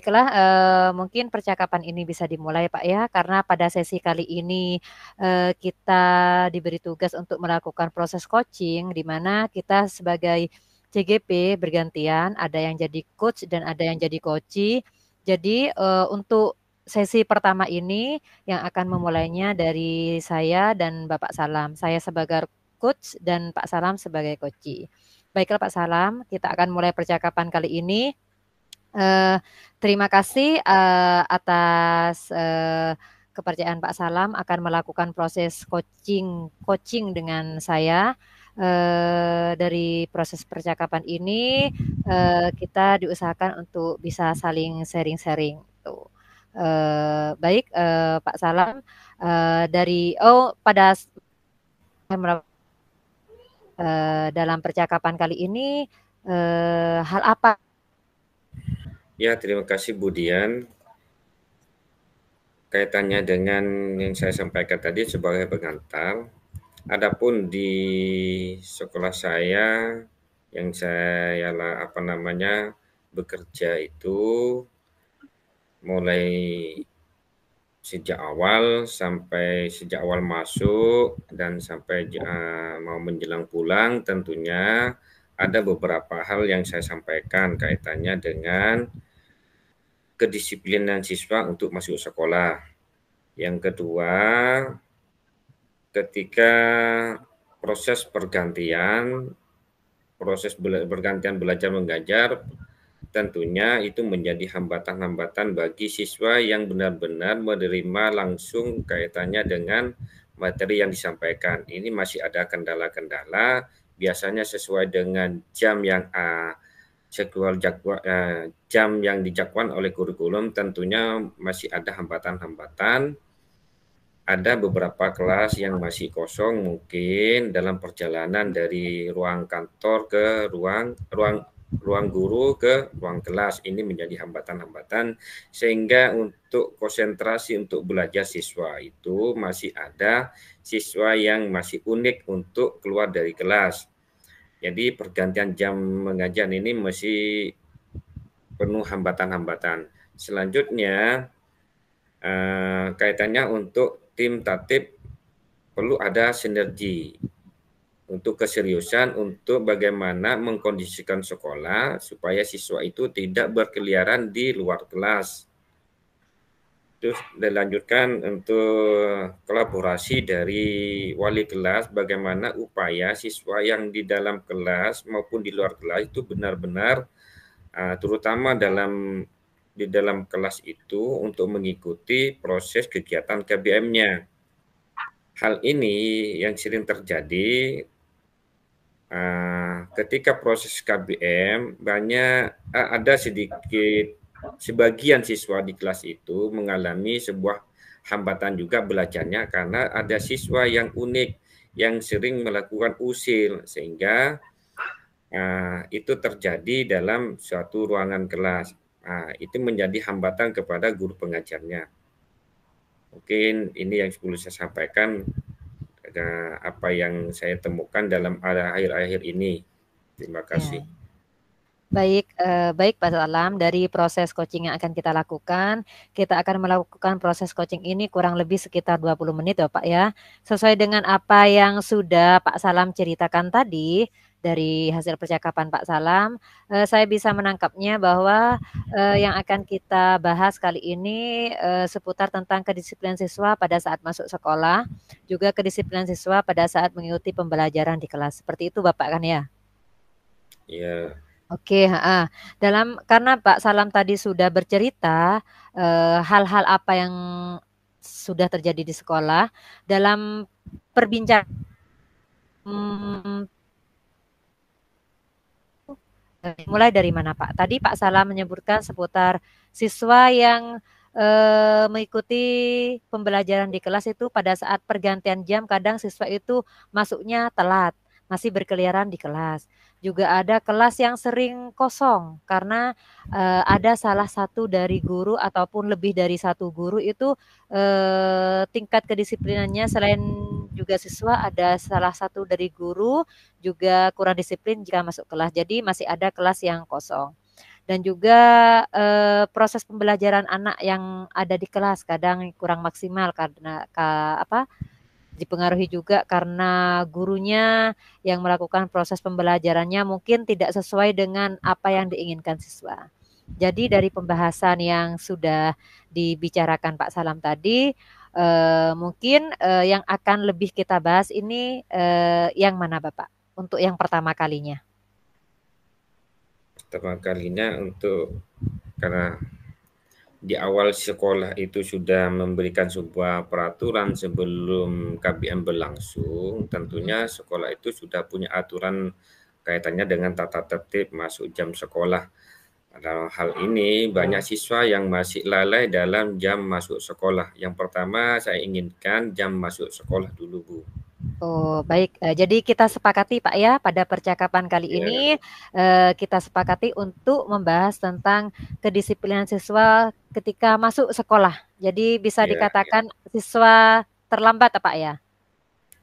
Baiklah, mungkin percakapan ini bisa dimulai, Pak, ya, karena pada sesi kali ini, kita diberi tugas untuk melakukan proses coaching, di mana kita sebagai CGP bergantian, ada yang jadi coach dan ada yang jadi coachee. Jadi, untuk sesi pertama ini yang akan memulainya dari saya dan Bapak Salam. Saya sebagai coach dan Pak Salam sebagai coachee. Baiklah Pak Salam, kita akan mulai percakapan kali ini. Terima kasih, atas, kepercayaan Pak Salam akan melakukan proses coaching dengan saya. Dari proses percakapan ini, kita diusahakan untuk bisa saling sharing-sharing tuh. Baik, Pak Salam, dari pada dalam percakapan kali ini, hal apa Ya, terima kasih Bu Dian. Kaitannya dengan yang saya sampaikan tadi sebagai pengantar, adapun di sekolah saya yang saya bekerja itu mulai sejak awal masuk dan sampai mau menjelang pulang, tentunya ada beberapa hal yang saya sampaikan kaitannya dengan kedisiplinan siswa untuk masuk sekolah. Yang kedua, ketika proses pergantian belajar mengajar, tentunya itu menjadi hambatan-hambatan bagi siswa yang benar-benar menerima langsung kaitannya dengan materi yang disampaikan. Ini masih ada kendala-kendala, biasanya sesuai dengan jam yang dijadwalkan oleh kurikulum, tentunya masih ada hambatan-hambatan. Ada beberapa kelas yang masih kosong, mungkin dalam perjalanan dari ruang kantor ke ruang guru ke ruang kelas. Ini menjadi hambatan-hambatan sehingga untuk konsentrasi untuk belajar siswa itu masih ada siswa yang masih unik untuk keluar dari kelas. Jadi pergantian jam mengajar ini masih penuh hambatan-hambatan. Selanjutnya kaitannya untuk tim tatip perlu ada sinergi untuk keseriusan untuk bagaimana mengkondisikan sekolah supaya siswa itu tidak berkeliaran di luar kelas. Terus dilanjutkan untuk kolaborasi dari wali kelas, bagaimana upaya siswa yang di dalam kelas maupun di luar kelas itu benar-benar terutama di dalam kelas itu untuk mengikuti proses kegiatan KBM-nya. Hal ini yang sering terjadi ketika proses KBM ada sebagian siswa di kelas itu mengalami sebuah hambatan juga belajarnya karena ada siswa yang unik yang sering melakukan usil sehingga itu terjadi dalam suatu ruangan kelas. Itu menjadi hambatan kepada guru pengajarnya. Mungkin ini yang perlu saya sampaikan apa yang saya temukan dalam akhir-akhir ini. Terima kasih. Ya. Baik Pak Salam, dari proses coaching yang akan kita lakukan, kita akan melakukan proses coaching ini kurang lebih sekitar 20 menit ya Pak ya. Sesuai dengan apa yang sudah Pak Salam ceritakan tadi, dari hasil percakapan Pak Salam, saya bisa menangkapnya bahwa, yang akan kita bahas kali ini, seputar tentang kedisiplinan siswa pada saat masuk sekolah, juga kedisiplinan siswa pada saat mengikuti pembelajaran di kelas. Seperti itu Bapak kan ya? Ya. Oke, heeh. Karena Pak Salam tadi sudah bercerita, hal-hal apa yang sudah terjadi di sekolah, dalam perbincangan mulai dari mana Pak? Tadi Pak Salam menyebutkan seputar siswa yang, mengikuti pembelajaran di kelas itu pada saat pergantian jam kadang siswa itu masuknya telat, masih berkeliaran di kelas. Juga ada kelas yang sering kosong karena, ada salah satu dari guru ataupun lebih dari satu guru itu, tingkat kedisiplinannya selain juga siswa ada salah satu dari guru juga kurang disiplin jika masuk kelas. Jadi masih ada kelas yang kosong. dan juga proses pembelajaran anak yang ada di kelas kadang kurang maksimal karena dipengaruhi juga karena gurunya yang melakukan proses pembelajarannya mungkin tidak sesuai dengan apa yang diinginkan siswa. Jadi dari pembahasan yang sudah dibicarakan Pak Salam tadi, mungkin yang akan lebih kita bahas ini yang mana Bapak? Untuk yang pertama kalinya. Pertama kalinya karena di awal sekolah itu sudah memberikan sebuah peraturan sebelum KBM berlangsung, tentunya sekolah itu sudah punya aturan kaitannya dengan tata tertib masuk jam sekolah. Dalam hal ini, banyak siswa yang masih lalai dalam jam masuk sekolah. Yang pertama, saya inginkan jam masuk sekolah dulu, Bu. Oh, baik. Jadi kita sepakati Pak ya, pada percakapan kali Ya, ini kita sepakati untuk membahas tentang kedisiplinan siswa ketika masuk sekolah. Jadi bisa ya, dikatakan siswa terlambat Pak ya.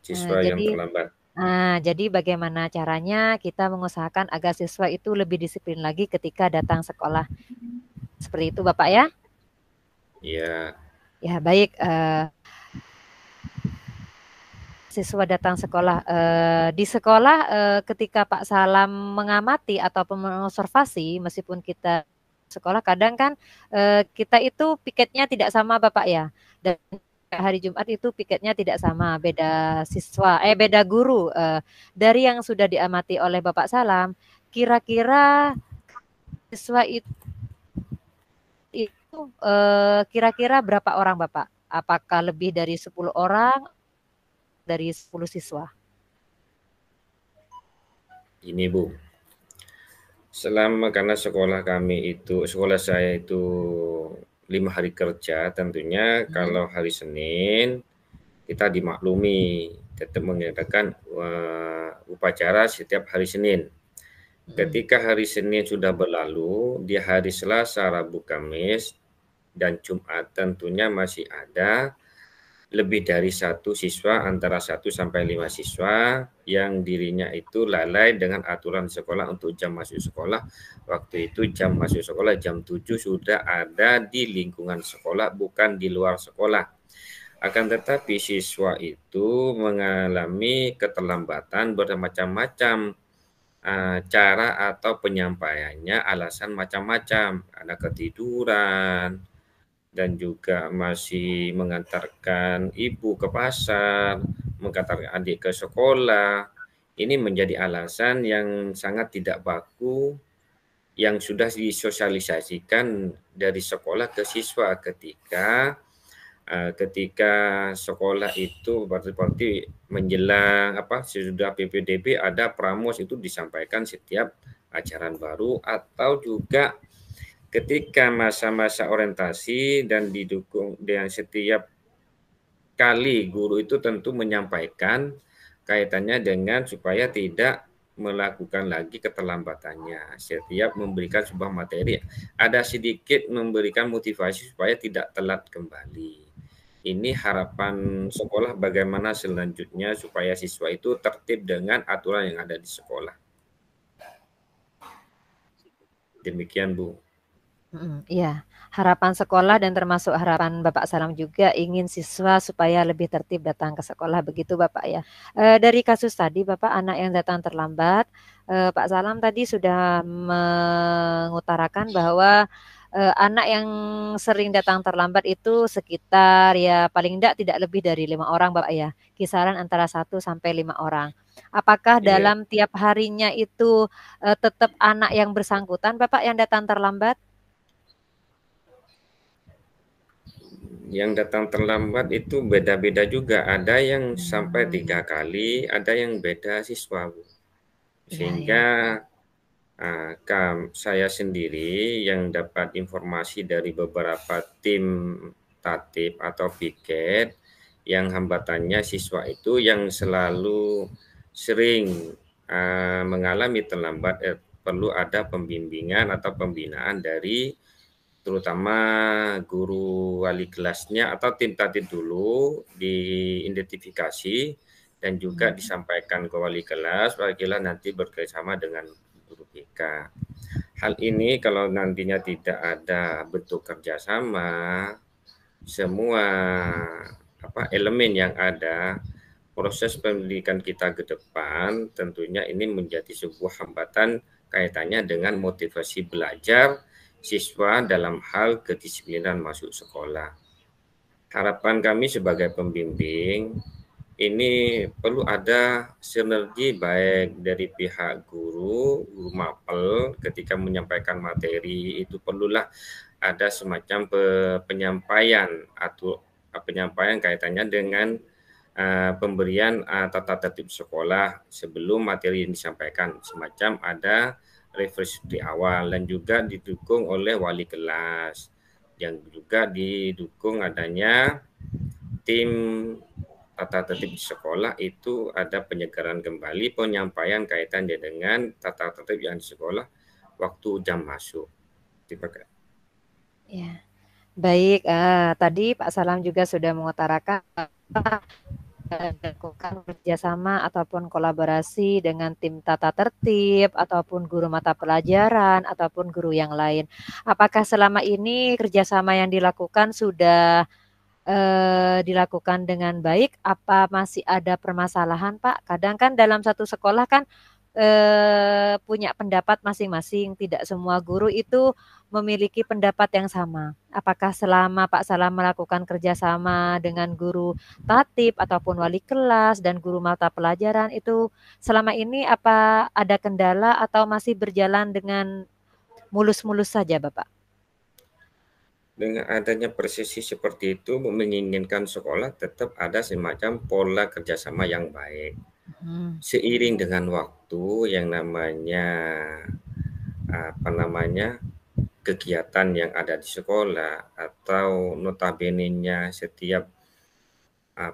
siswa yang Jadi terlambat. jadi bagaimana caranya kita mengusahakan agar siswa itu lebih disiplin lagi ketika datang sekolah. Seperti itu Bapak ya. Ya, Ya, baik. Siswa datang sekolah, di sekolah, ketika Pak Salam mengamati ataupun mengobservasi meskipun kita sekolah kadang kan, kita itu piketnya tidak sama Bapak ya, dan hari Jumat itu piketnya tidak sama, beda guru, dari yang sudah diamati oleh Bapak Salam, kira-kira siswa itu, kira-kira berapa orang Bapak? Apakah lebih dari 10 orang, dari 10 siswa? ini Bu. Karena sekolah saya itu 5 hari kerja, tentunya Mhm. kalau hari Senin kita dimaklumi tetap mengadakan upacara setiap hari Senin. Mhm. Ketika hari Senin sudah berlalu, di hari Selasa, Rabu, Kamis, dan Jumat tentunya masih ada lebih dari satu siswa, antara 1 sampai 5 siswa yang dirinya itu lalai dengan aturan sekolah untuk jam masuk sekolah. Waktu itu jam masuk sekolah jam 7 sudah ada di lingkungan sekolah, bukan di luar sekolah. Akan tetapi siswa itu mengalami keterlambatan bermacam-macam cara atau penyampaiannya, alasan macam-macam, ada ketiduran, dan juga masih mengantarkan ibu ke pasar, mengantarkan adik ke sekolah. Ini menjadi alasan yang sangat tidak baku yang sudah disosialisasikan dari sekolah ke siswa ketika sekolah itu seperti menjelang sesudah PPDB ada pramos itu disampaikan setiap ajaran baru atau juga ketika masa-masa orientasi dan didukung dengan setiap kali guru itu tentu menyampaikan kaitannya dengan supaya tidak melakukan lagi keterlambatannya. Setiap memberikan sebuah materi, ada sedikit memberikan motivasi supaya tidak telat kembali. Ini harapan sekolah bagaimana selanjutnya supaya siswa itu tertib dengan aturan yang ada di sekolah. Demikian, Bu. Iya, harapan sekolah dan termasuk harapan Bapak Salam juga ingin siswa supaya lebih tertib datang ke sekolah, begitu Bapak ya. Dari kasus tadi Bapak anak yang datang terlambat, Pak Salam tadi sudah mengutarakan bahwa, anak yang sering datang terlambat itu sekitar ya paling tidak lebih dari 5 orang Bapak ya, kisaran antara 1 sampai 5 orang. Apakah Iya. dalam tiap harinya itu, tetap anak yang bersangkutan Bapak yang datang terlambat? Yang datang terlambat itu beda-beda juga. Ada yang sampai 3 kali, ada yang beda siswa, Bu. Iya iya. Sehingga saya sendiri yang dapat informasi dari beberapa tim tatip atau piket yang hambatannya siswa itu yang selalu sering mengalami terlambat, perlu ada pembimbingan atau pembinaan dari terutama guru wali kelasnya atau tim tatip dulu diidentifikasi dan juga Mhm. disampaikan ke wali kelas nanti bekerjasama dengan guru BK. Hal ini kalau nantinya tidak ada bentuk kerjasama, semua elemen yang ada, proses pendidikan kita ke depan tentunya ini menjadi sebuah hambatan kaitannya dengan motivasi belajar siswa dalam hal kedisiplinan masuk sekolah. Harapan kami sebagai pembimbing, ini perlu ada sinergi baik dari pihak guru, guru mapel ketika menyampaikan materi itu perlulah ada semacam penyampaian atau penyampaian kaitannya dengan pemberian tata tertib sekolah sebelum materi yang disampaikan, semacam ada refresh di awal dan juga didukung oleh wali kelas yang juga didukung adanya tim tata tertib di sekolah itu ada penyegaran kembali penyampaian kaitannya dengan tata tertib yang di sekolah waktu jam masuk. Terima kasih. Ya, baik. Tadi Pak Salam juga sudah mengutarakan melakukan kerjasama ataupun kolaborasi dengan tim tata tertib ataupun guru mata pelajaran ataupun guru yang lain. Apakah selama ini kerjasama yang dilakukan sudah dilakukan dengan baik? Apa masih ada permasalahan, Pak? Kadang kan dalam satu sekolah kan punya pendapat masing-masing. Tidak semua guru itu memiliki pendapat yang sama. Apakah selama Pak Salam melakukan kerjasama dengan guru tatib ataupun wali kelas dan guru mata pelajaran itu selama ini apa ada kendala atau masih berjalan dengan mulus-mulus saja, Bapak? Dengan adanya persisi seperti itu menginginkan sekolah tetap ada semacam pola kerjasama yang baik. Seiring dengan waktu yang namanya kegiatan yang ada di sekolah atau notabene-nya setiap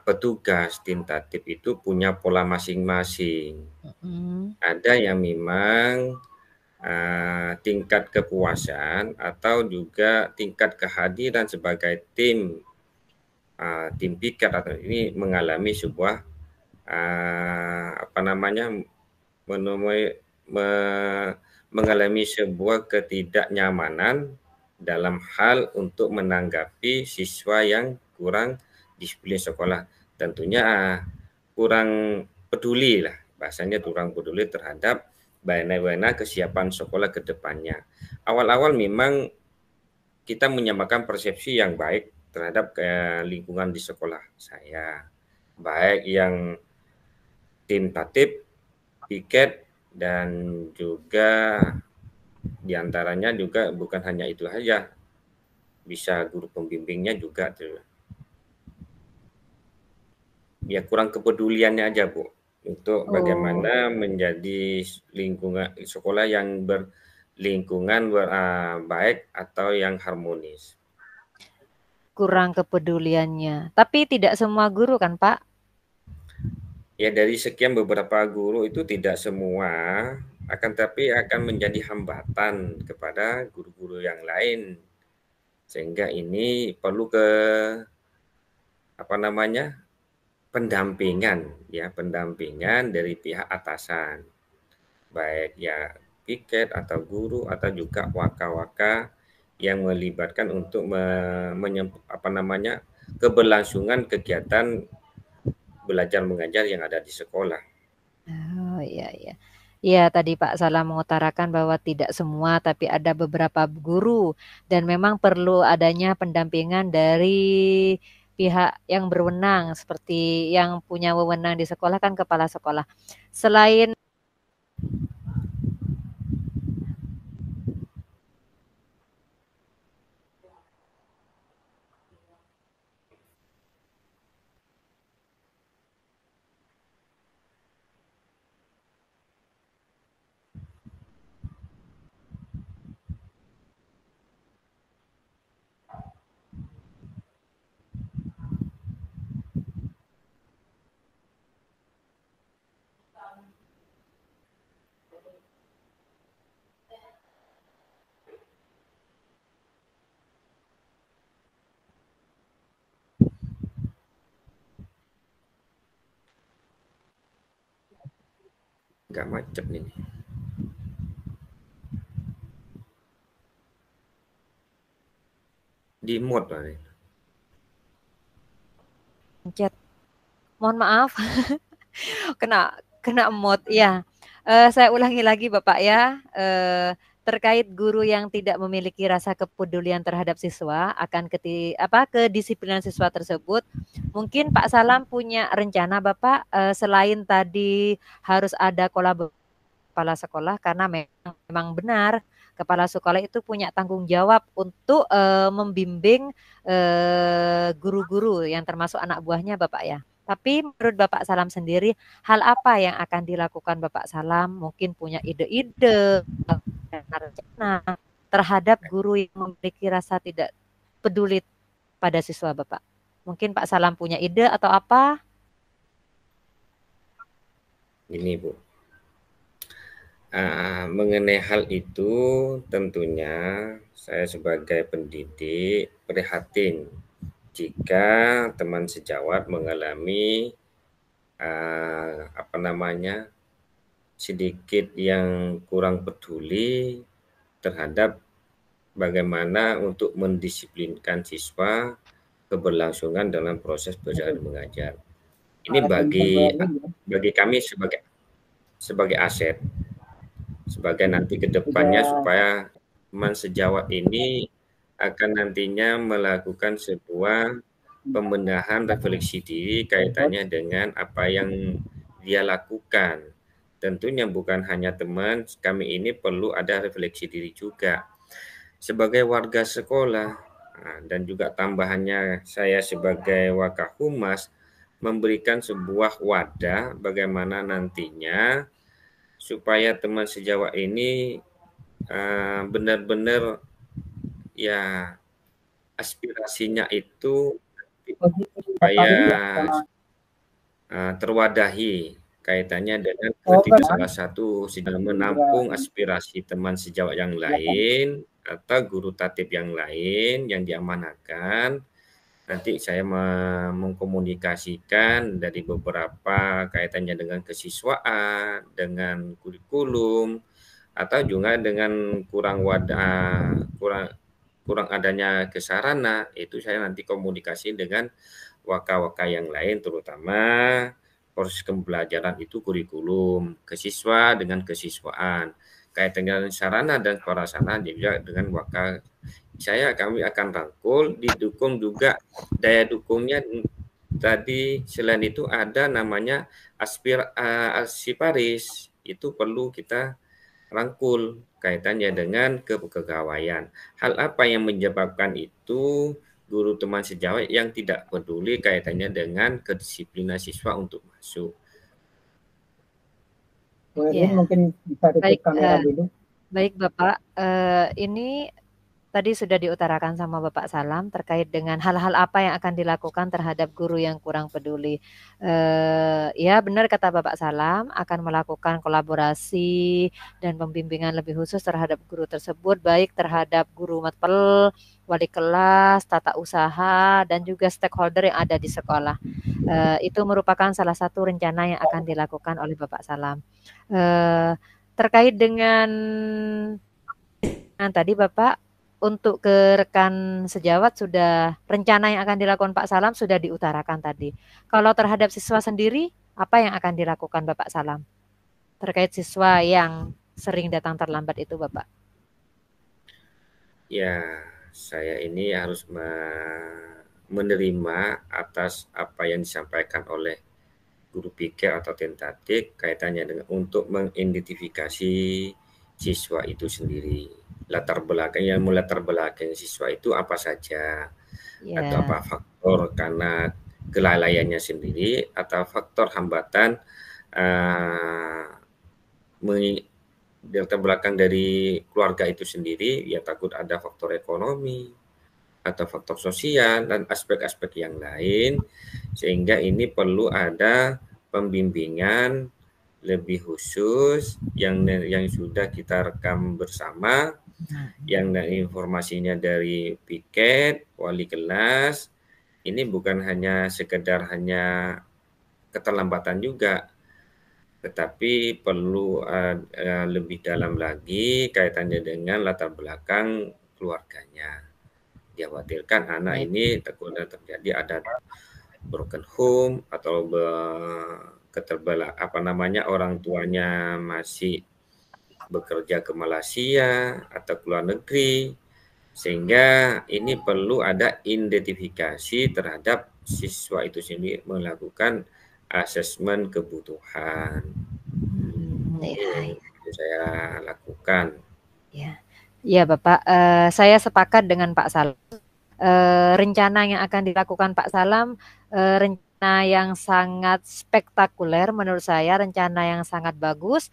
petugas tim tatib itu punya pola masing-masing. Ada yang memang tingkat kepuasan atau juga tingkat kehadiran sebagai tim piket atau ini mengalami sebuah menemui mengalami sebuah ketidaknyamanan dalam hal untuk menanggapi siswa yang kurang disiplin sekolah. Tentunya kurang peduli lah, bahasanya kurang peduli terhadap bagaimana kesiapan sekolah ke depannya. Awal-awal memang kita menyamakan persepsi yang baik terhadap lingkungan di sekolah saya. Baik yang tim tatib, piket, dan juga diantaranya juga bukan hanya itu saja, bisa guru pembimbingnya juga tuh. Ya kurang kepeduliannya aja Bu, untuk bagaimana menjadi lingkungan sekolah yang berlingkungan baik atau yang harmonis. Kurang kepeduliannya. Tapi tidak semua guru kan, Pak? Ya dari sekian beberapa guru itu tidak semua, akan tapi akan menjadi hambatan kepada guru-guru yang lain. Sehingga ini perlu pendampingan dari pihak atasan. Baik ya piket atau guru atau juga waka-waka yang melibatkan untuk keberlangsungan kegiatan belajar mengajar yang ada di sekolah. Oh, iya iya. Iya, tadi Pak Salah mengutarakan bahwa tidak semua, tapi ada beberapa guru dan memang perlu adanya pendampingan dari pihak yang berwenang, seperti yang punya wewenang di sekolah kan kepala sekolah. Selain Nggak macet ini. di mute Pak. Pencet. Mohon maaf, kena kena mod. Ya, saya ulangi lagi Bapak ya. Terkait guru yang tidak memiliki rasa kepedulian terhadap siswa akan kedisiplinan siswa tersebut, mungkin Pak Salam punya rencana Bapak, selain tadi harus ada kolaborasi kepala sekolah, karena memang benar kepala sekolah itu punya tanggung jawab untuk membimbing guru-guru yang termasuk anak buahnya Bapak ya. Tapi menurut Bapak Salam sendiri, hal apa yang akan dilakukan Bapak Salam? Mungkin punya ide-ide, rencana terhadap guru yang memiliki rasa tidak peduli pada siswa Bapak. Mungkin Pak Salam punya ide atau apa? Ini Bu, mengenai hal itu tentunya saya sebagai pendidik prihatin jika teman sejawat mengalami sedikit yang kurang peduli terhadap bagaimana untuk mendisiplinkan siswa keberlangsungan dalam proses belajar dan mengajar. Ini bagi kami sebagai aset, sebagai nanti ke depannya supaya teman sejawat ini akan nantinya melakukan sebuah pembenahan refleksi diri kaitannya dengan apa yang dia lakukan. Tentunya bukan hanya teman, kami ini perlu ada refleksi diri juga. Sebagai warga sekolah, dan juga tambahannya saya sebagai Wakahumas, memberikan sebuah wadah bagaimana nantinya supaya teman sejawat ini benar-benar ya aspirasinya itu supaya terwadahi kaitannya dengan ketika salah satu sedang menampung aspirasi teman sejawat yang lain atau guru tatib yang lain yang diamanahkan. Nanti saya mengkomunikasikan dari beberapa kaitannya dengan kesiswaan, dengan kurikulum, atau juga dengan kurang adanya kesarana, itu saya nanti komunikasi dengan waka-waka yang lain, terutama proses pembelajaran itu kurikulum, kesiswa dengan kesiswaan, kaitannya dengan sarana dan prasarana juga dengan waka. Kami akan rangkul, didukung juga daya dukungnya. Tadi selain itu ada namanya Asiparis, itu perlu kita rangkul kaitannya dengan kepegawaian. Hal apa yang menyebabkan itu guru teman sejawat yang tidak peduli kaitannya dengan kedisiplinan siswa untuk masuk. Ya. Mungkin bisa tutup kamera dulu. Baik Bapak, ini tadi sudah diutarakan sama Bapak Salam terkait dengan hal-hal apa yang akan dilakukan terhadap guru yang kurang peduli. Ya benar kata Bapak Salam, akan melakukan kolaborasi dan pembimbingan lebih khusus terhadap guru tersebut, baik terhadap guru matpel, wali kelas, tata usaha, dan juga stakeholder yang ada di sekolah. Itu merupakan salah satu rencana yang akan dilakukan oleh Bapak Salam. Terkait dengan tadi Bapak, untuk ke rekan sejawat sudah rencana yang akan dilakukan Pak Salam sudah diutarakan tadi. Kalau terhadap siswa sendiri, apa yang akan dilakukan Bapak Salam? Terkait siswa yang sering datang terlambat itu Bapak. Ya, saya ini harus menerima atas apa yang disampaikan oleh guru pikir atau tentatif kaitannya dengan untuk mengidentifikasi siswa itu sendiri. Latar belakang siswa itu apa saja, atau apa faktor karena kelalaiannya sendiri atau faktor hambatan latar belakang dari keluarga itu sendiri, ya takut ada faktor ekonomi atau faktor sosial dan aspek-aspek yang lain, sehingga ini perlu ada pembimbingan lebih khusus yang sudah kita rekam bersama, yang informasinya dari piket, wali kelas. Ini bukan hanya sekedar hanya keterlambatan juga, tetapi perlu lebih dalam lagi kaitannya dengan latar belakang keluarganya. Dikhawatirkan anak Baik. ini takutnya terjadi ada broken home atau orang tuanya masih bekerja ke Malaysia atau ke luar negeri, sehingga ini perlu ada identifikasi terhadap siswa itu sendiri, melakukan asesmen kebutuhan. Ini yang Ya. saya lakukan. Ya, ya Bapak, saya sepakat dengan Pak Salam. Rencana yang akan dilakukan Pak Salam, rencana yang sangat spektakuler menurut saya, rencana yang sangat bagus.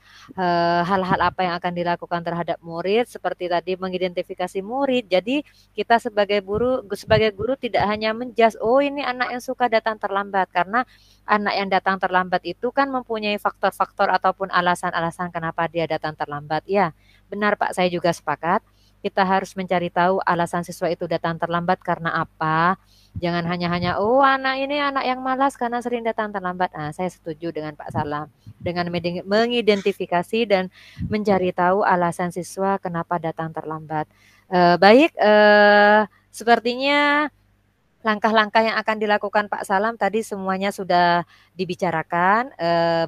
Hal-hal apa yang akan dilakukan terhadap murid, seperti tadi mengidentifikasi murid. Jadi kita sebagai guru tidak hanya menjudge, oh ini anak yang suka datang terlambat, karena anak yang datang terlambat itu kan mempunyai faktor-faktor ataupun alasan-alasan kenapa dia datang terlambat. Ya, benar Pak, saya juga sepakat. Kita harus mencari tahu alasan siswa itu datang terlambat karena apa. Jangan hanya oh anak ini anak yang malas karena sering datang terlambat. Nah, saya setuju dengan Pak Salam. Dengan mengidentifikasi dan mencari tahu alasan siswa kenapa datang terlambat. Baik, sepertinya langkah-langkah yang akan dilakukan Pak Salam tadi semuanya sudah dibicarakan,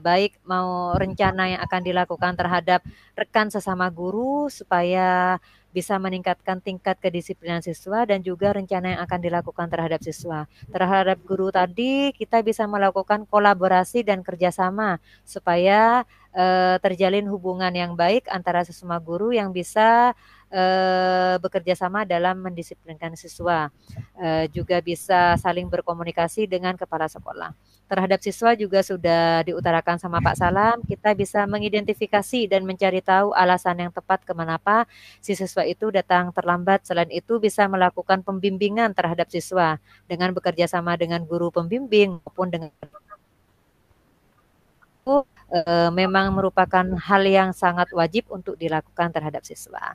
baik mau rencana yang akan dilakukan terhadap rekan sesama guru supaya bisa meningkatkan tingkat kedisiplinan siswa dan juga rencana yang akan dilakukan terhadap siswa. Terhadap guru tadi kita bisa melakukan kolaborasi dan kerjasama supaya terjalin hubungan yang baik antara sesama guru yang bisa bekerja sama dalam mendisiplinkan siswa. Juga bisa saling berkomunikasi dengan kepala sekolah. Terhadap siswa juga sudah diutarakan sama Pak Salam, kita bisa mengidentifikasi dan mencari tahu alasan yang tepat kenapa si siswa itu datang terlambat. Selain itu bisa melakukan pembimbingan terhadap siswa dengan bekerja sama dengan guru pembimbing maupun dengan memang merupakan hal yang sangat wajib untuk dilakukan terhadap siswa.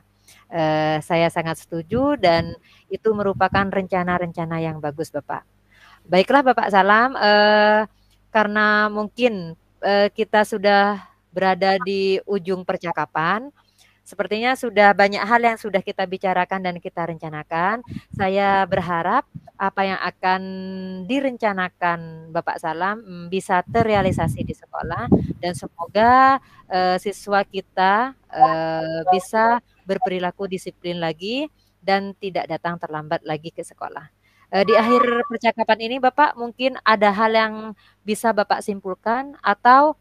Saya sangat setuju dan itu merupakan rencana-rencana yang bagus, Bapak. Baiklah, Bapak Salam, karena mungkin kita sudah berada di ujung percakapan, sepertinya sudah banyak hal yang sudah kita bicarakan dan kita rencanakan. Saya berharap apa yang akan direncanakan Bapak Salam bisa terrealisasi di sekolah dan semoga siswa kita bisa berperilaku disiplin lagi dan tidak datang terlambat lagi ke sekolah. Di akhir percakapan ini Bapak mungkin ada hal yang bisa Bapak simpulkan atau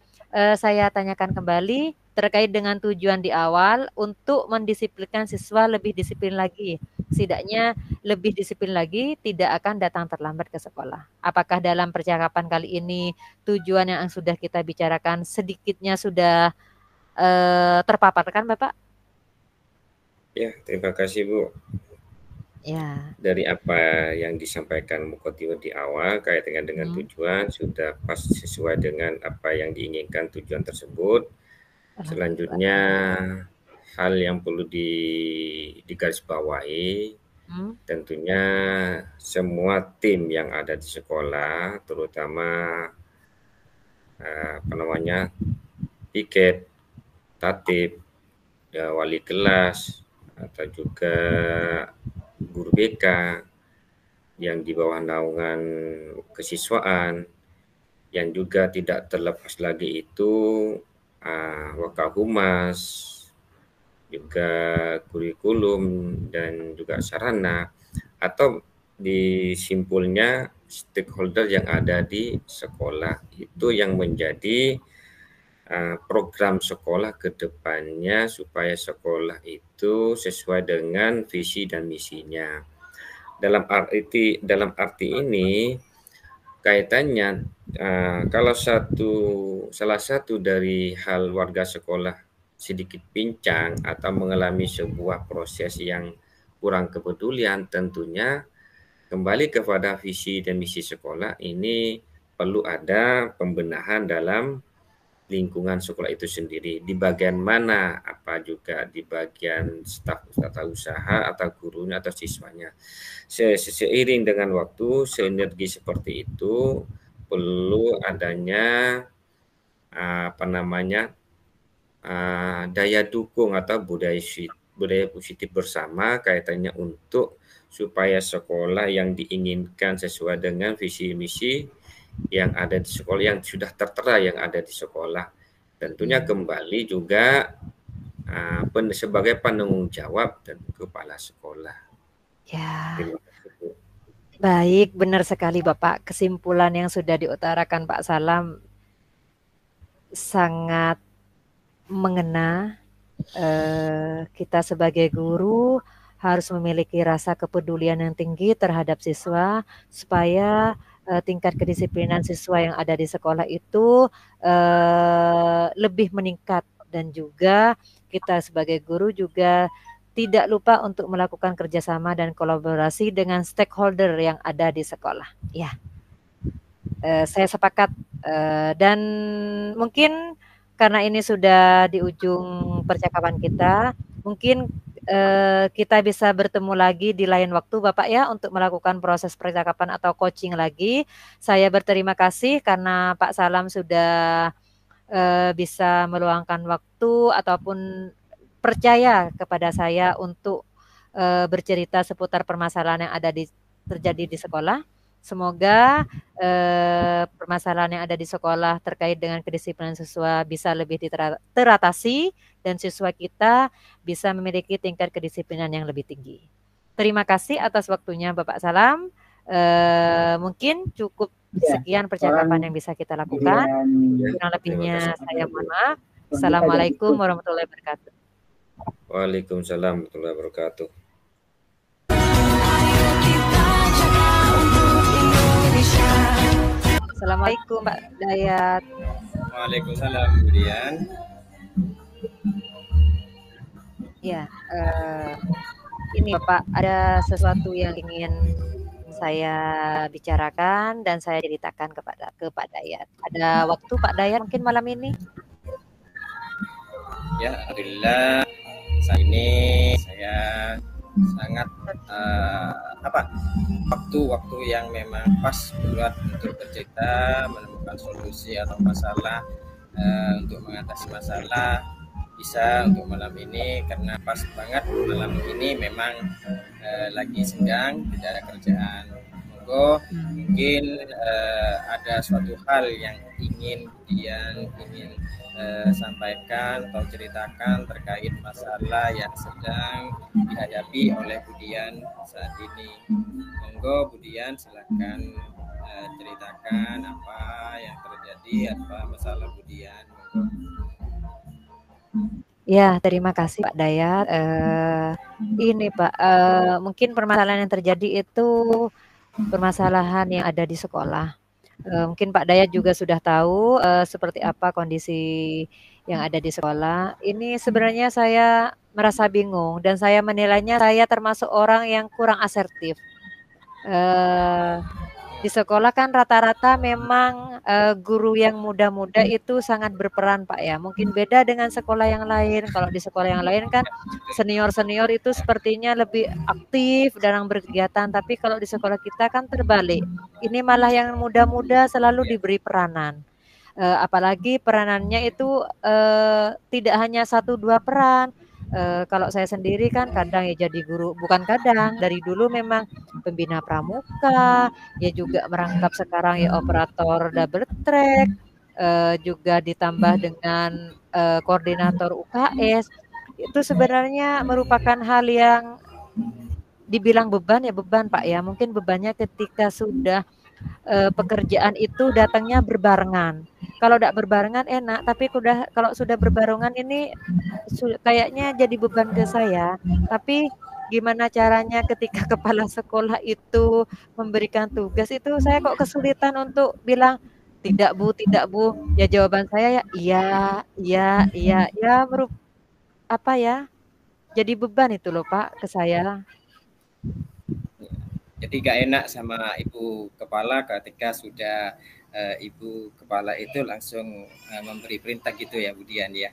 saya tanyakan kembali terkait dengan tujuan di awal untuk mendisiplinkan siswa lebih disiplin lagi. Setidaknya lebih disiplin lagi tidak akan datang terlambat ke sekolah. Apakah dalam percakapan kali ini tujuan yang sudah kita bicarakan sedikitnya sudah terpaparkan Bapak? Ya, terima kasih Bu. Ya. Dari apa yang disampaikan Mukotiwo di awal kaitan dengan tujuan sudah pas sesuai dengan apa yang diinginkan tujuan tersebut. Selanjutnya hal yang perlu digarisbawahi tentunya semua tim yang ada di sekolah, terutama piket, tatip, wali kelas atau juga guru BK yang di bawah naungan kesiswaan, yang juga tidak terlepas lagi itu Wakahumas, juga kurikulum dan juga sarana, atau disimpulnya stakeholder yang ada di sekolah itu yang menjadi program sekolah ke depannya supaya sekolah itu sesuai dengan visi dan misinya. Dalam arti ini kaitannya kalau salah satu dari hal warga sekolah sedikit pincang atau mengalami sebuah proses yang kurang kepedulian, tentunya kembali kepada visi dan misi sekolah ini perlu ada pembenahan dalam lingkungan sekolah itu sendiri. Di bagian mana, apa juga di bagian staf tata usaha atau gurunya atau siswanya. Seiring dengan waktu, sinergi seperti itu perlu adanya daya dukung atau budaya positif bersama kaitannya untuk supaya sekolah yang diinginkan sesuai dengan visi misi yang ada di sekolah, yang sudah tertera yang ada di sekolah. Tentunya kembali juga sebagai penanggung jawab dan kepala sekolah. Ya. Terima kasih, Bu. Baik, benar sekali Bapak. Kesimpulan yang sudah diutarakan Pak Salam sangat mengena. Kita sebagai guru harus memiliki rasa kepedulian yang tinggi terhadap siswa supaya tingkat kedisiplinan siswa yang ada di sekolah itu lebih meningkat, dan juga kita sebagai guru juga tidak lupa untuk melakukan kerjasama dan kolaborasi dengan stakeholder yang ada di sekolah. Ya, saya sepakat, dan mungkin karena ini sudah di ujung percakapan kita, mungkin kita bisa bertemu lagi di lain waktu Bapak ya untuk melakukan proses percakapan atau coaching lagi. Saya berterima kasih karena Pak Salam sudah bisa meluangkan waktu ataupun percaya kepada saya untuk bercerita seputar permasalahan yang terjadi di sekolah. Semoga permasalahan yang ada di sekolah terkait dengan kedisiplinan siswa bisa lebih teratasi dan siswa kita bisa memiliki tingkat kedisiplinan yang lebih tinggi. Terima kasih atas waktunya Bapak Salam. Mungkin cukup sekian percakapan yang bisa kita lakukan. Kurang lebihnya saya mohon maaf. Assalamualaikum warahmatullahi wabarakatuh. Waalaikumsalam warahmatullahi wabarakatuh. Assalamualaikum Pak Dayat. Waalaikumsalam kemudian. Ya, ini Bapak, ada sesuatu yang ingin saya bicarakan dan saya ceritakan ke Pak Dayat. Ada waktu Pak Dayat mungkin malam ini? Ya, alhamdulillah saat ini saya sangat waktu yang memang pas buat untuk bercerita, menemukan solusi atau masalah untuk mengatasi masalah bisa untuk malam ini, karena pas banget malam ini memang lagi sedang tidak ada kerjaan. Mungkin ada suatu hal yang ingin sampaikan atau ceritakan terkait masalah yang sedang dihadapi oleh Budian saat ini. Monggo Budian silakan ceritakan apa yang terjadi, apa masalah Budian. Ya, terima kasih Pak Dayat. Ini Pak, mungkin permasalahan yang terjadi itu permasalahan yang ada di sekolah. Mungkin Pak Dayat juga sudah tahu seperti apa kondisi yang ada di sekolah. Ini sebenarnya saya merasa bingung dan saya menilainya saya termasuk orang yang kurang asertif. Di sekolah kan rata-rata memang guru yang muda-muda itu sangat berperan Pak ya. Mungkin beda dengan sekolah yang lain. Kalau di sekolah yang lain kan senior-senior itu sepertinya lebih aktif dalam berkegiatan. Tapi kalau di sekolah kita kan terbalik. Ini malah yang muda-muda selalu diberi peranan. Apalagi peranannya itu tidak hanya 1-2 peran. Kalau saya sendiri kan kadang ya jadi guru, bukan kadang, dari dulu memang pembina pramuka, ya juga merangkap sekarang ya operator double track, juga ditambah dengan koordinator UKS. Itu sebenarnya merupakan hal yang dibilang beban ya beban Pak ya. Mungkin bebannya ketika sudah pekerjaan itu datangnya berbarengan. Kalau tidak berbarengan enak, tapi kalau sudah berbarengan ini kayaknya jadi beban ke saya. Tapi gimana caranya ketika kepala sekolah itu memberikan tugas itu saya kok kesulitan untuk bilang tidak Bu. Ya jawaban saya ya iya. Ya apa ya? Jadi beban itu loh Pak ke saya. Jadi gak enak sama Ibu Kepala ketika sudah Ibu Kepala itu langsung memberi perintah gitu ya Budian ya.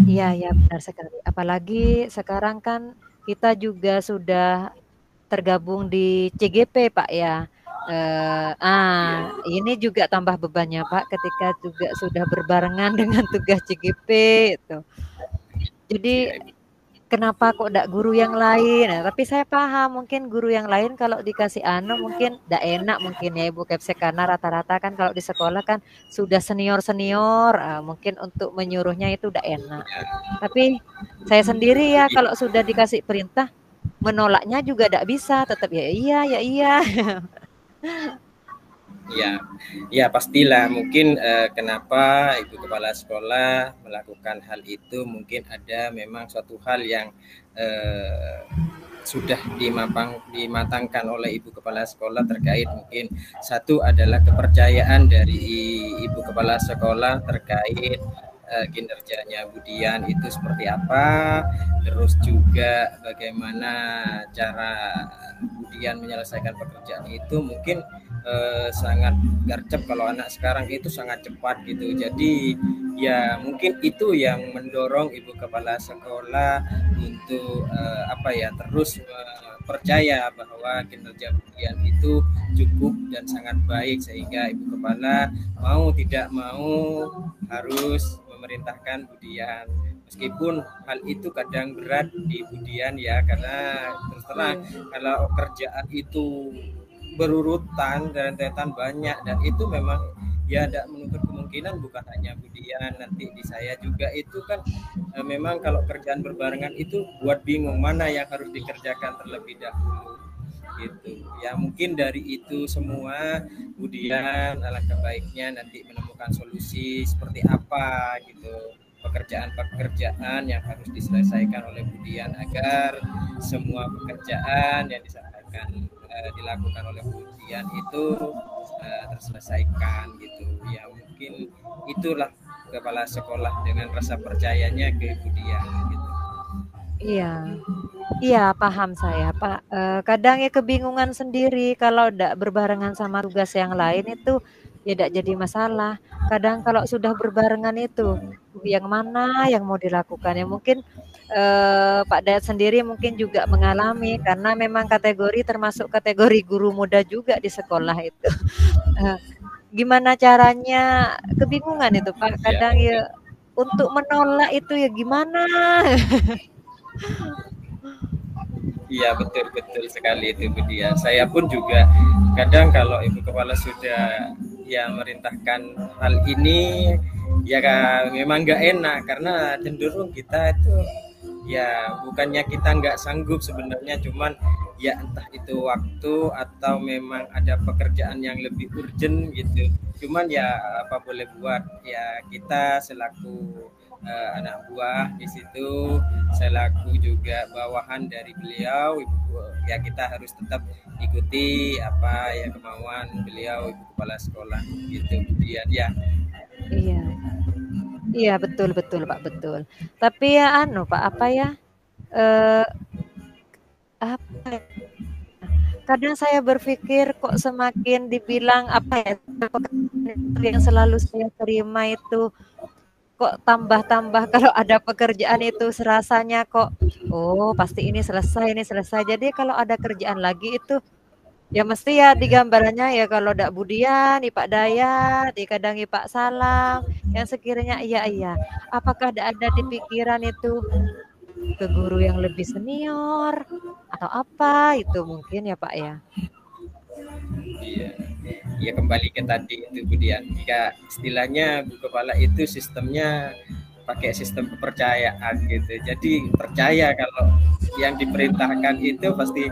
Iya benar sekali. Apalagi sekarang kan kita juga sudah tergabung di CGP Pak ya. Ini juga tambah bebannya Pak ketika juga sudah berbarengan dengan tugas CGP itu. Jadi kenapa kok ndak guru yang lain? Nah, tapi saya paham mungkin guru yang lain kalau dikasih mungkin ndak enak mungkin ya Ibu Kepsek, karena rata-rata kan kalau di sekolah kan sudah senior-senior, mungkin untuk menyuruhnya itu ndak enak. Tapi saya sendiri ya kalau sudah dikasih perintah, menolaknya juga ndak bisa, tetap ya iya, ya iya. Ya pastilah mungkin kenapa Ibu Kepala Sekolah melakukan hal itu, mungkin ada memang suatu hal yang sudah dimatangkan oleh Ibu Kepala Sekolah terkait mungkin satu adalah kepercayaan dari Ibu Kepala Sekolah terkait kinerjanya Budian itu seperti apa, terus juga bagaimana cara Budian menyelesaikan pekerjaan itu mungkin sangat gercep. Kalau anak sekarang itu sangat cepat gitu, jadi ya mungkin itu yang mendorong Ibu Kepala Sekolah untuk terus percaya bahwa kinerja Budian itu cukup dan sangat baik, sehingga Ibu Kepala mau tidak mau harus memerintahkan Budian, meskipun hal itu kadang berat di Budian ya, karena terus terang kalau kerjaan itu berurutan dan rentetan banyak, dan itu memang ya tidak menutup kemungkinan bukan hanya Budian, nanti di saya juga itu kan memang kalau kerjaan berbarengan itu buat bingung mana yang harus dikerjakan terlebih dahulu gitu ya. Mungkin dari itu semua Budian alangkah baiknya nanti menemukan solusi seperti apa gitu, pekerjaan-pekerjaan yang harus diselesaikan oleh Budian agar semua pekerjaan yang dilakukan oleh Budian itu terselesaikan gitu ya. Mungkin itulah kepala sekolah dengan rasa percayanya ke Budian gitu. Iya paham saya Pak. Kadang ya kebingungan sendiri kalau tidak berbarengan sama tugas yang lain itu ya tidak jadi masalah. Kadang kalau sudah berbarengan itu yang mana yang mau dilakukan ya mungkin Pak Dayat sendiri mungkin juga mengalami, karena memang termasuk kategori guru muda juga di sekolah itu. Gimana caranya, kebingungan itu Pak. Kadang ya untuk menolak itu ya gimana. Iya betul sekali itu Budia. Saya pun juga kadang kalau Ibu Kepala sudah ya merintahkan hal ini ya memang nggak enak, karena cenderung kita itu ya bukannya kita nggak sanggup sebenarnya, cuman ya entah itu waktu atau memang ada pekerjaan yang lebih urgent gitu. Cuman ya apa boleh buat, ya kita selaku anak buah di situ, selaku juga bawahan dari beliau, ya kita harus tetap ikuti apa ya kemauan beliau Ibu Kepala Sekolah gitu. Kemudian ya. Iya betul Pak, betul. Tapi ya kadang saya berpikir kok semakin dibilang yang selalu saya terima itu kok tambah-tambah kalau ada pekerjaan itu serasanya kok pasti ini selesai. Jadi kalau ada kerjaan lagi itu ya mesti ya digambarannya ya kalau ndak Budian, Pak Dayat, kadang Pak Salam yang sekiranya iya. Apakah ada di pikiran itu ke guru yang lebih senior atau apa itu mungkin ya Pak ya. Iya kembali ke tadi itu Budian, jika istilahnya Bu Kepala itu sistemnya pakai sistem kepercayaan gitu, jadi percaya kalau yang diperintahkan itu pasti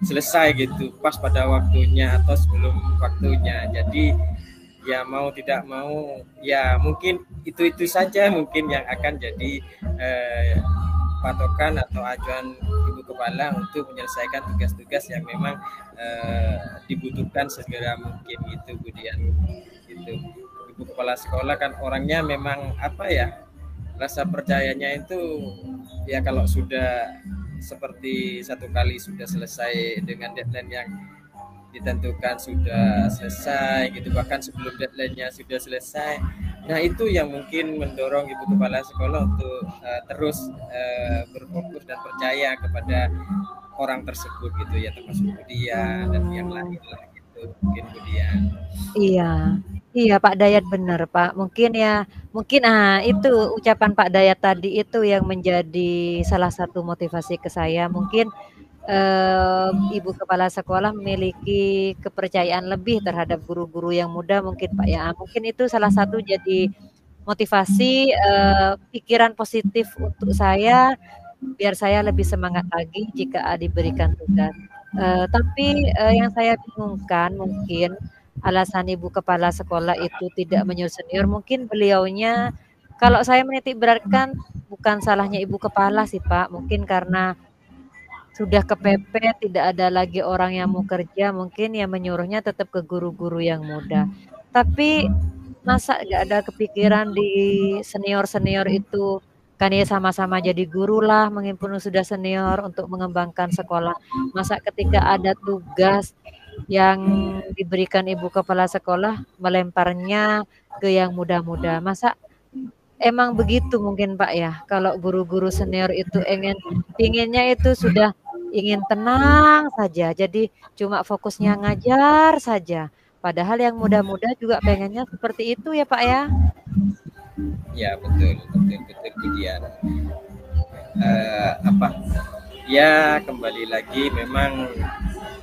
selesai gitu pas pada waktunya atau sebelum waktunya. Jadi ya mau tidak mau ya mungkin itu saja mungkin yang akan jadi patokan atau acuan Ibu Kepala untuk menyelesaikan tugas-tugas yang memang dibutuhkan segera mungkin gitu Budian gitu. Ibu Kepala Sekolah kan orangnya memang rasa percayanya itu ya kalau sudah seperti satu kali sudah selesai dengan deadline yang ditentukan sudah selesai gitu, bahkan sebelum deadline-nya sudah selesai. Nah itu yang mungkin mendorong Ibu Kepala Sekolah untuk terus berfokus dan percaya kepada orang tersebut gitu ya, termasuk Budian dan yang lain lah gitu mungkin Budian. Iya Iya Pak Dayat benar Pak. Mungkin ya, mungkin itu ucapan Pak Dayat tadi itu yang menjadi salah satu motivasi ke saya. Mungkin ibu kepala sekolah memiliki kepercayaan lebih terhadap guru-guru yang muda mungkin Pak ya. Mungkin itu salah satu jadi motivasi pikiran positif untuk saya biar saya lebih semangat lagi jika diberikan tugas. Tapi yang saya bingungkan mungkin alasan ibu kepala sekolah itu tidak menyuruh senior, mungkin beliaunya kalau saya menitik beratkan bukan salahnya ibu kepala sih Pak, mungkin karena sudah kepepet, tidak ada lagi orang yang mau kerja, mungkin ya menyuruhnya tetap ke guru-guru yang muda. Tapi masa nggak ada kepikiran di senior-senior itu, kan ya sama-sama jadi guru lah, meskipun sudah senior untuk mengembangkan sekolah. Masa ketika ada tugas yang diberikan ibu kepala sekolah melemparnya ke yang muda-muda. Masa emang begitu mungkin Pak ya, kalau guru-guru senior itu pinginnya itu sudah ingin tenang saja, jadi cuma fokusnya ngajar saja. Padahal yang muda-muda juga pengennya seperti itu ya Pak ya. Ya betul kemudian apa ya, kembali lagi memang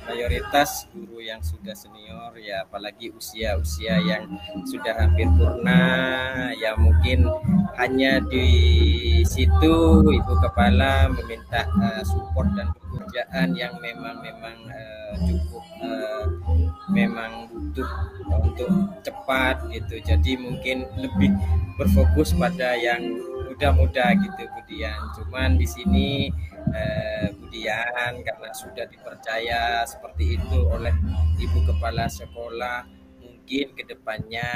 mayoritas guru yang sudah senior ya, apalagi usia yang sudah hampir purna ya, mungkin hanya di situ ibu kepala meminta support dan pekerjaan yang memang cukup memang butuh untuk cepat gitu. Jadi mungkin lebih berfokus pada yang muda-muda gitu Budian. Cuman di sini Budian karena sudah dipercaya seperti itu oleh ibu kepala sekolah, mungkin kedepannya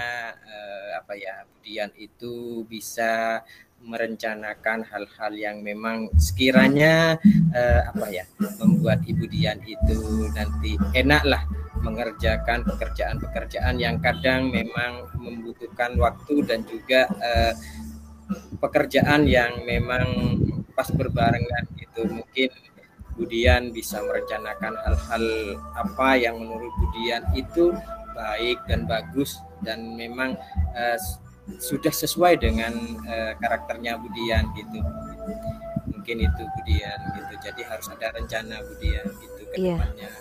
Budian itu bisa merencanakan hal-hal yang memang sekiranya membuat Ibu Dian itu nanti enaklah mengerjakan pekerjaan-pekerjaan yang kadang memang membutuhkan waktu dan juga pekerjaan yang memang pas berbarengan gitu. Mungkin Budian bisa merencanakan hal-hal apa yang menurut Budian itu baik dan bagus dan memang sudah sesuai dengan karakternya Budian gitu. Mungkin itu Budian gitu. Jadi harus ada rencana Budian gitu ke depannya.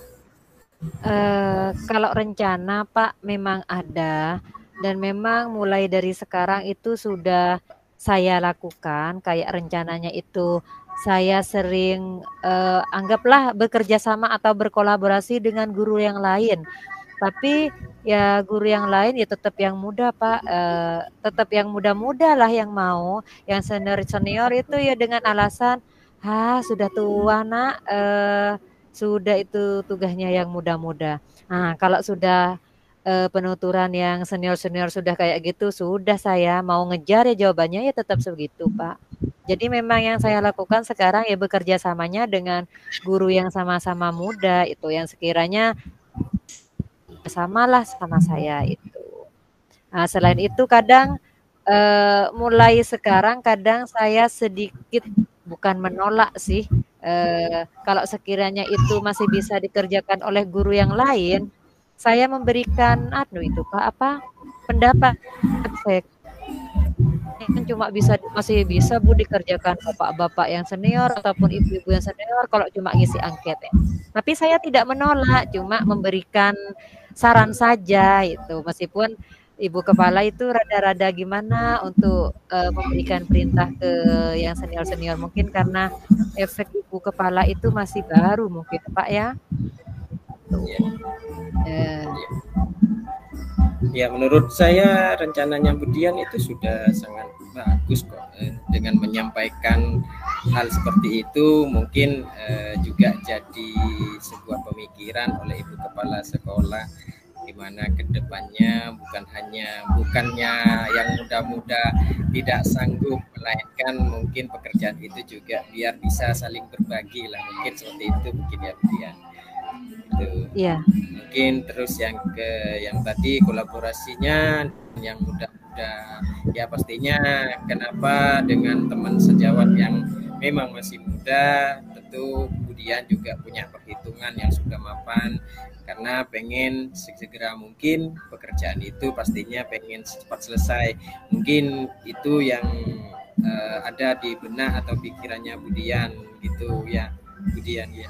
Kalau rencana Pak memang ada, dan memang mulai dari sekarang itu sudah saya lakukan. Kayak rencananya itu saya sering anggaplah bekerja sama atau berkolaborasi dengan guru yang lain. Tapi ya guru yang lain ya tetap yang muda Pak, tetap yang muda-muda lah yang mau. Yang senior-senior itu ya dengan alasan, sudah tua nak, sudah itu tugasnya yang muda-muda. Nah kalau sudah penuturan yang senior-senior sudah kayak gitu, sudah saya mau ngejar ya jawabannya ya tetap segitu Pak. Jadi memang yang saya lakukan sekarang ya bekerja samanya dengan guru yang sama-sama muda itu, yang sekiranya samalah sama saya itu. Nah, selain itu kadang mulai sekarang kadang saya sedikit bukan menolak sih, kalau sekiranya itu masih bisa dikerjakan oleh guru yang lain, saya memberikan pendapat saya kan cuma masih bisa Bu dikerjakan bapak-bapak yang senior ataupun ibu-ibu yang senior kalau cuma ngisi angket ya. Tapi saya tidak menolak, cuma memberikan saran saja itu, meskipun ibu kepala itu rada-rada gimana untuk memberikan perintah ke yang senior-senior, mungkin karena efek ibu kepala itu masih baru mungkin Pak ya. Ya menurut saya rencananya Budian itu sudah sangat bagus kok, dengan menyampaikan hal seperti itu mungkin juga jadi sebuah pemikiran oleh ibu kepala sekolah, di mana kedepannya bukannya yang muda-muda tidak sanggup, melainkan mungkin pekerjaan itu juga biar bisa saling berbagi lah, mungkin seperti itu mungkin ya Budian. Iya. Mungkin terus yang tadi kolaborasinya yang muda-muda ya, pastinya kenapa dengan teman sejawat yang memang masih muda, tentu Budian juga punya perhitungan yang sudah mapan, karena pengen segera mungkin pekerjaan itu pastinya pengen cepat selesai. Mungkin itu yang ada di benak atau pikirannya Budian gitu ya, Budian ya.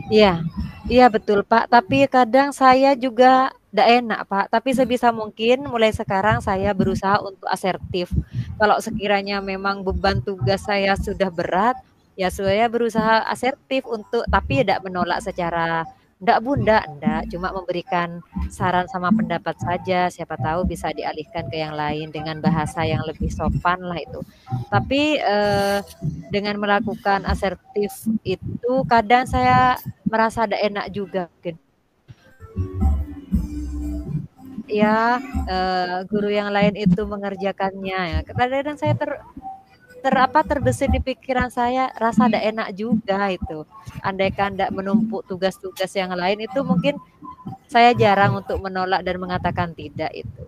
Iya, iya betul Pak. Tapi kadang saya juga tidak enak Pak. Tapi sebisa mungkin mulai sekarang saya berusaha untuk asertif. Kalau sekiranya memang beban tugas saya sudah berat, ya saya berusaha asertif untuk, tapi tidak menolak secara, enggak bunda, enggak. Cuma memberikan saran sama pendapat saja. Siapa tahu bisa dialihkan ke yang lain dengan bahasa yang lebih sopan lah itu. Tapi dengan melakukan asertif itu kadang saya merasa ada enak juga mungkin. Ya, guru yang lain itu mengerjakannya ya. Kadang-kadang saya terbesit di pikiran saya, rasa ada enak juga itu. Andaikan tidak menumpuk tugas-tugas yang lain itu mungkin saya jarang untuk menolak dan mengatakan tidak itu.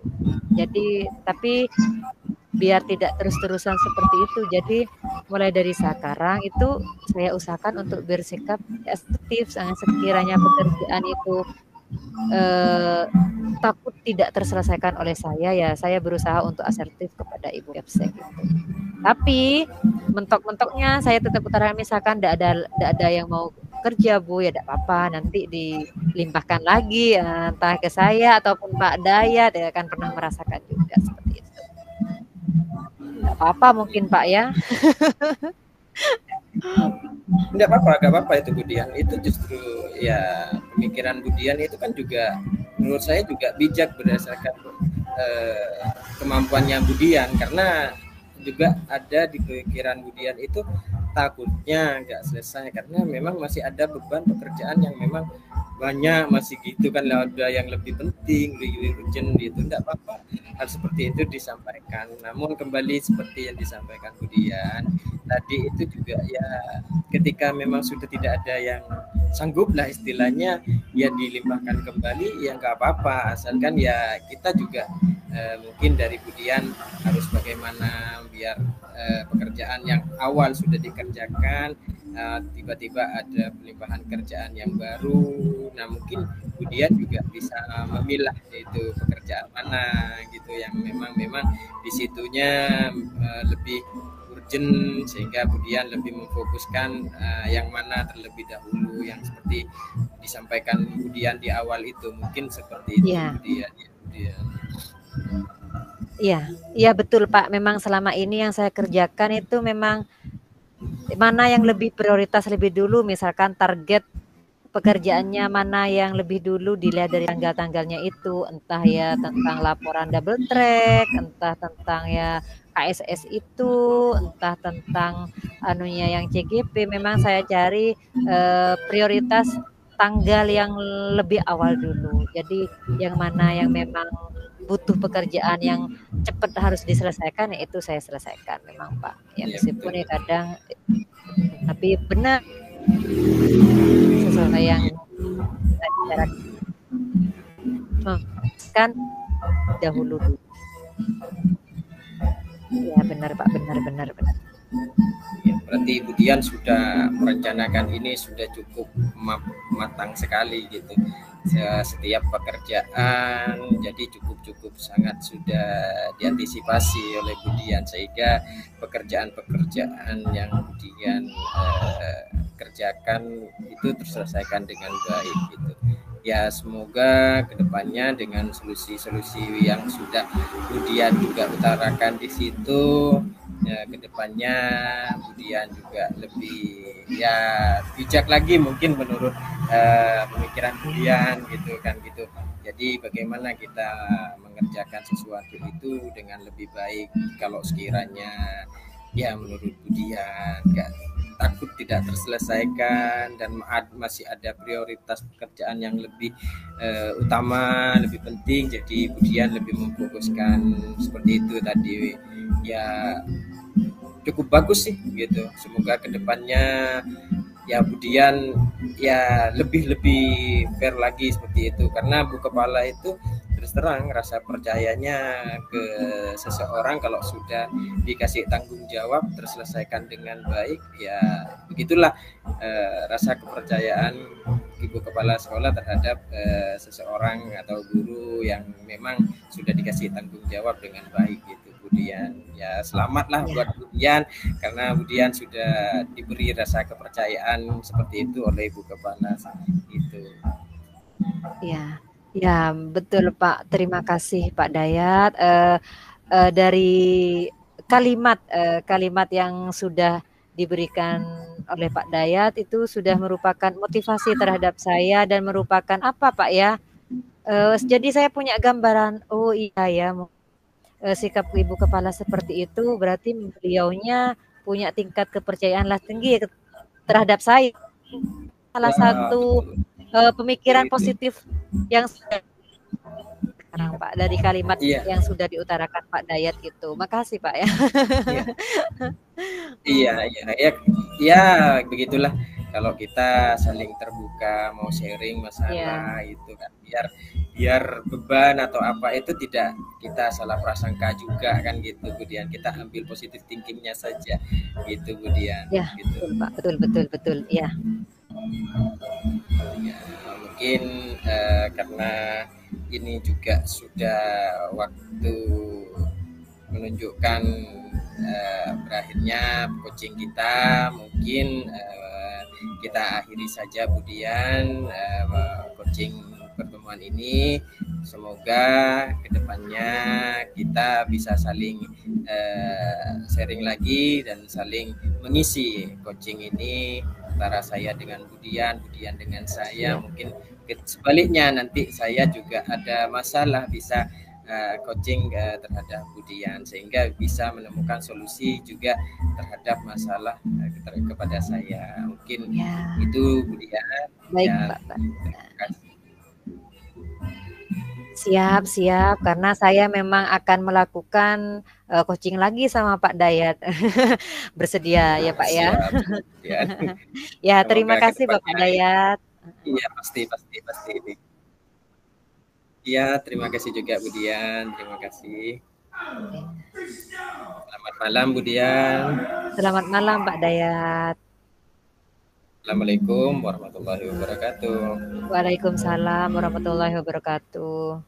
Jadi, tapi biar tidak terus-terusan seperti itu. Jadi mulai dari sekarang itu saya usahakan untuk bersikap asertif. Sekiranya pekerjaan itu takut tidak terselesaikan oleh saya, ya saya berusaha untuk asertif kepada Ibu Kepsek gitu. Tapi mentok-mentoknya saya tetap utarakan, misalkan tidak ada yang mau kerja Bu, ya tidak apa-apa, nanti dilimpahkan lagi entah ke saya ataupun Pak Dayat, ya kan pernah merasakan juga seperti itu. Nggak apa-apa mungkin Pak ya. Nggak apa-apa itu Budian. Itu justru ya pemikiran Budian itu kan juga menurut saya juga bijak berdasarkan kemampuannya Budian, karena juga ada di pikiran Budian itu takutnya nggak selesai karena memang masih ada beban pekerjaan yang memang banyak, masih gitu kan, ada yang lebih penting, lebih urgent gitu. Enggak apa-apa hal seperti itu disampaikan. Namun kembali seperti yang disampaikan Budian tadi, itu juga ya ketika memang sudah tidak ada yang sanggup lah istilahnya, ya dilimpahkan kembali, ya nggak apa-apa, asalkan ya kita juga mungkin dari Budian harus bagaimana biar pekerjaan yang awal sudah dikerjakan, tiba-tiba ada pelimpahan kerjaan yang baru. Nah mungkin Budian juga bisa memilah itu pekerjaan mana gitu yang memang di situnya lebih urgent, sehingga Budian lebih memfokuskan yang mana terlebih dahulu, yang seperti disampaikan Budian di awal itu, mungkin seperti itu. Iya betul Pak. Memang selama ini yang saya kerjakan itu memang mana yang lebih prioritas lebih dulu, misalkan target pekerjaannya mana yang lebih dulu dilihat dari tanggal-tanggalnya itu, entah ya tentang laporan double track, entah tentang ya KSS itu, entah tentang anunya yang CGP. Memang saya cari prioritas tanggal yang lebih awal dulu. Jadi yang mana yang memang butuh pekerjaan yang cepat harus diselesaikan, ya itu saya selesaikan memang Pak. Ya meskipun ya kadang, tapi benar sesuai yang kita bicarakan kan dahulu dulu. Ya benar Pak, benar. Ya, berarti Budian sudah merencanakan ini sudah cukup matang sekali gitu. Setiap pekerjaan jadi cukup sangat sudah diantisipasi oleh Budian, sehingga pekerjaan-pekerjaan yang Budian kerjakan itu terselesaikan dengan baik gitu. Ya semoga kedepannya dengan solusi-solusi yang sudah Budian juga utarakan di situ, ya kedepannya Budian juga lebih ya bijak lagi mungkin menurut pemikiran Budian gitu kan gitu. Jadi bagaimana kita mengerjakan sesuatu itu dengan lebih baik kalau sekiranya ya menurut Budian nggak takut tidak terselesaikan dan masih ada prioritas pekerjaan yang lebih utama, lebih penting, jadi Budian lebih memfokuskan seperti itu tadi. Ya cukup bagus sih gitu. Semoga kedepannya ya Budian ya lebih fair lagi seperti itu, karena Bu Kepala itu terus terang rasa percayanya ke seseorang kalau sudah dikasih tanggung jawab terselesaikan dengan baik, ya begitulah rasa kepercayaan ibu kepala sekolah terhadap seseorang atau guru yang memang sudah dikasih tanggung jawab dengan baik gitu Budian. Ya selamatlah buat Budian karena Budian sudah diberi rasa kepercayaan seperti itu oleh ibu kepala itu. Ya, ya betul Pak. Terima kasih Pak Dayat. Dari kalimat yang sudah diberikan oleh Pak Dayat itu sudah merupakan motivasi terhadap saya dan merupakan apa Pak ya? Jadi saya punya gambaran. Oh iya ya, sikap ibu kepala seperti itu berarti beliaunya punya tingkat kepercayaan tinggi terhadap saya. Salah satu pemikiran positif yang sekarang Pak dari kalimat yang sudah diutarakan Pak Dayat itu. Makasih Pak ya. Iya, begitulah. Kalau kita saling terbuka mau sharing masalah itu kan biar beban atau apa itu tidak kita salah prasangka juga kan gitu Budian, kita ambil positif thinkingnya saja gitu Budian. Ya, gitu. Betul Pak, betul ya. Ya, mungkin karena ini juga sudah waktu menunjukkan berakhirnya coaching kita, mungkin kita akhiri saja Budian coaching pertemuan ini. Semoga kedepannya kita bisa saling sharing lagi dan saling mengisi coaching ini antara saya dengan Budian dengan saya. Mungkin sebaliknya nanti saya juga ada masalah bisa coaching terhadap Budian sehingga bisa menemukan solusi juga terhadap masalah kepada saya. Mungkin itu Budian. Baik Pak. Terima kasih. Siap, karena saya memang akan melakukan coaching lagi sama Pak Dayat. Bersedia ya Pak ya. Ya, terima kasih Bapak Dayat. Iya, pasti. Iya, terima kasih juga Budian, terima kasih. Selamat malam Budian. Selamat malam Pak Dayat. Assalamualaikum warahmatullahi wabarakatuh. Waalaikumsalam warahmatullahi wabarakatuh.